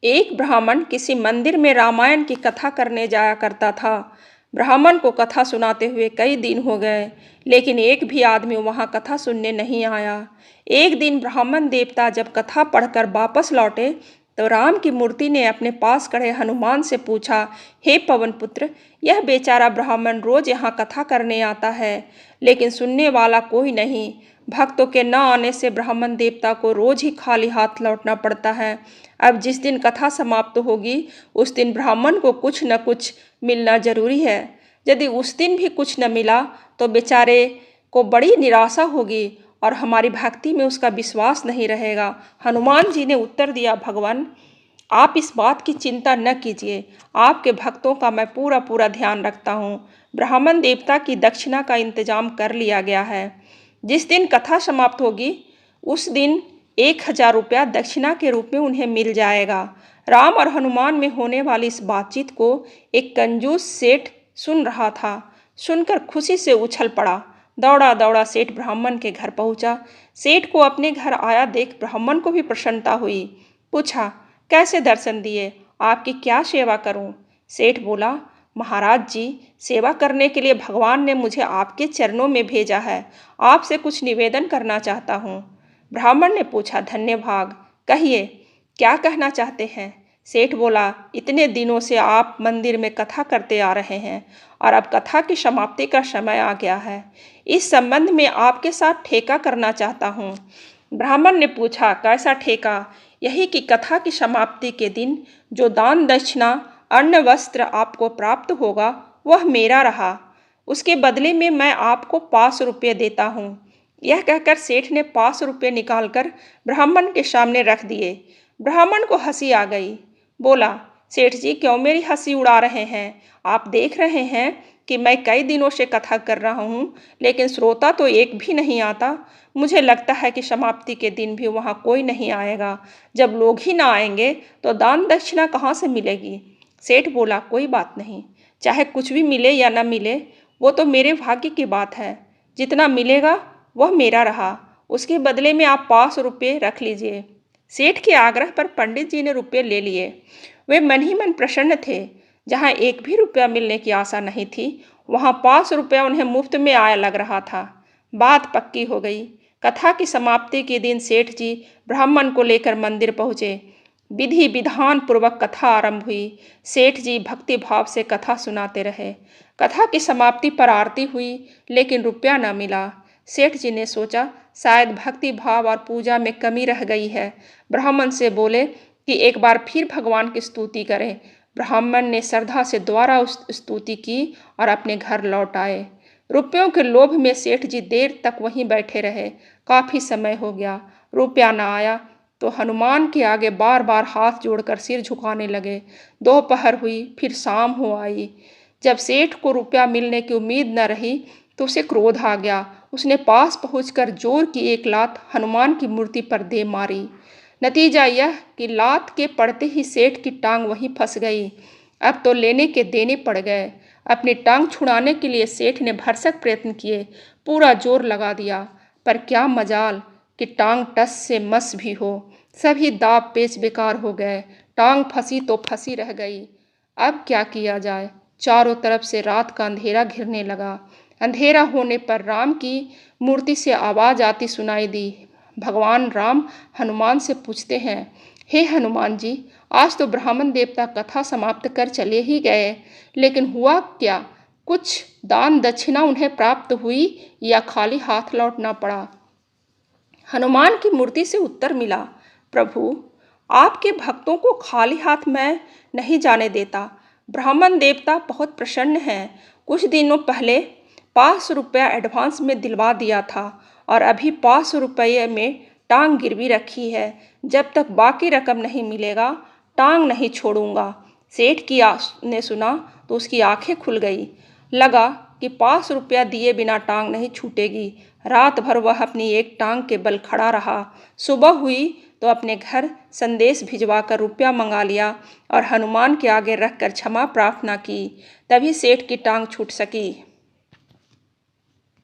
एक ब्राह्मण किसी मंदिर में रामायण की कथा करने जाया करता था। ब्राह्मण को कथा सुनाते हुए कई दिन हो गए, लेकिन एक भी आदमी वहां कथा सुनने नहीं आया। एक दिन ब्राह्मण देवता जब कथा पढ़कर वापस लौटे, तो राम की मूर्ति ने अपने पास खड़े हनुमान से पूछा, हे पवन पुत्र, यह बेचारा ब्राह्मण रोज यहाँ कथा करने आता है, लेकिन सुनने वाला कोई नहीं। भक्तों के न आने से ब्राह्मण देवता को रोज ही खाली हाथ लौटना पड़ता है। अब जिस दिन कथा समाप्त होगी, उस दिन ब्राह्मण को कुछ न कुछ मिलना जरूरी है। यदि उस दिन भी कुछ न मिला तो बेचारे को बड़ी निराशा होगी और हमारी भक्ति में उसका विश्वास नहीं रहेगा। हनुमान जी ने उत्तर दिया, भगवान, आप इस बात की चिंता न कीजिए, आपके भक्तों का मैं पूरा पूरा ध्यान रखता हूँ। ब्राह्मण देवता की दक्षिणा का इंतजाम कर लिया गया है। जिस दिन कथा समाप्त होगी, उस दिन 1000 रुपया दक्षिणा के रूप में उन्हें मिल जाएगा। राम और हनुमान में होने वाली इस बातचीत को एक कंजूस सेठ सुन रहा था। सुनकर खुशी से उछल पड़ा। दौड़ा दौड़ा सेठ ब्राह्मण के घर पहुंचा। सेठ को अपने घर आया देख ब्राह्मण को भी प्रसन्नता हुई। पूछा, कैसे दर्शन दिए, आपकी क्या सेवा करूं? सेठ बोला, महाराज जी, सेवा करने के लिए भगवान ने मुझे आपके चरणों में भेजा है। आपसे कुछ निवेदन करना चाहता हूँ। ब्राह्मण ने पूछा, धन्यवाद, कहिए क्या कहना चाहते हैं? सेठ बोला, इतने दिनों से आप मंदिर में कथा करते आ रहे हैं और अब कथा की समाप्ति का समय आ गया है। इस संबंध में आपके साथ ठेका करना चाहता हूँ। ब्राह्मण ने पूछा, कैसा ठेका? यही कि कथा की समाप्ति के दिन जो दान दक्षिणा अन्न वस्त्र आपको प्राप्त होगा वह मेरा रहा। उसके बदले में मैं आपको 5 रुपये देता हूँ। यह कहकर सेठ ने 5 रुपये निकालकर ब्राह्मण के सामने रख दिए। ब्राह्मण को हंसी आ गई। बोला, सेठ जी क्यों मेरी हंसी उड़ा रहे हैं? आप देख रहे हैं कि मैं कई दिनों से कथा कर रहा हूँ, लेकिन श्रोता तो एक भी नहीं आता। मुझे लगता है कि समाप्ति के दिन भी वहाँ कोई नहीं आएगा। जब लोग ही ना आएंगे तो दान दक्षिणा कहाँ से मिलेगी? सेठ बोला, कोई बात नहीं, चाहे कुछ भी मिले या न मिले, वो तो मेरे भाग्य की बात है। जितना मिलेगा वह मेरा रहा। उसके बदले में आप 5 रुपये रख लीजिए। सेठ के आग्रह पर पंडित जी ने रुपये ले लिए। वे मन ही मन प्रसन्न थे। जहाँ एक भी रुपया मिलने की आशा नहीं थी, वहाँ 5 रुपया उन्हें मुफ्त में आया लग रहा था। बात पक्की हो गई। कथा की समाप्ति के दिन सेठ जी ब्राह्मण को लेकर मंदिर पहुँचे। विधि विधान पूर्वक कथा आरंभ हुई। सेठ जी भक्ति भाव से कथा सुनाते रहे। कथा की समाप्ति पर आरती हुई, लेकिन रुपया न मिला। सेठ जी ने सोचा, शायद भक्ति भाव और पूजा में कमी रह गई है। ब्राह्मण से बोले कि एक बार फिर भगवान की स्तुति करें। ब्राह्मण ने श्रद्धा से दोबारा उस स्तुति की और अपने घर लौट आए। रुपयों के लोभ में सेठ जी देर तक वहीं बैठे रहे। काफी समय हो गया, रुपया न आया तो हनुमान के आगे बार बार हाथ जोड़कर सिर झुकाने लगे। दोपहर हुई, फिर शाम हो आई। जब सेठ को रुपया मिलने की उम्मीद न रही तो उसे क्रोध आ गया। उसने पास पहुंचकर जोर की एक लात हनुमान की मूर्ति पर दे मारी। नतीजा यह कि लात के पड़ते ही सेठ की टांग वहीं फंस गई। अब तो लेने के देने पड़ गए। अपनी टांग छुड़ाने के लिए सेठ ने भरसक प्रयत्न किए, पूरा जोर लगा दिया, पर क्या मजाल कि टांग टस से मस भी हो। सभी दाव पेच बेकार हो गए। टांग फंसी तो फंसी रह गई। अब क्या किया जाए? चारों तरफ से रात का अंधेरा घिरने लगा। अंधेरा होने पर राम की मूर्ति से आवाज आती सुनाई दी। भगवान राम हनुमान से पूछते हैं, हे हनुमान जी, आज तो ब्राह्मण देवता कथा समाप्त कर चले ही गए, लेकिन हुआ क्या? कुछ दान दक्षिणा उन्हें प्राप्त हुई या खाली हाथ लौटना पड़ा? हनुमान की मूर्ति से उत्तर मिला, प्रभु, आपके भक्तों को खाली हाथ मैं नहीं जाने देता। ब्राह्मण देवता बहुत प्रसन्न हैं। कुछ दिनों पहले 5 रुपया एडवांस में दिलवा दिया था और अभी 5 रुपये में टांग गिरवी रखी है। जब तक बाकी रकम नहीं मिलेगा, टांग नहीं छोड़ूंगा। सेठ की ने सुना तो उसकी आंखें खुल गई। लगा कि 5 रुपया दिए बिना टांग नहीं छूटेगी। रात भर वह अपनी एक टांग के बल खड़ा रहा। सुबह हुई तो अपने घर संदेश भिजवा कर रुपया मंगा लिया और हनुमान के आगे रखकर क्षमा प्रार्थना की। तभी सेठ की टांग छूट सकी।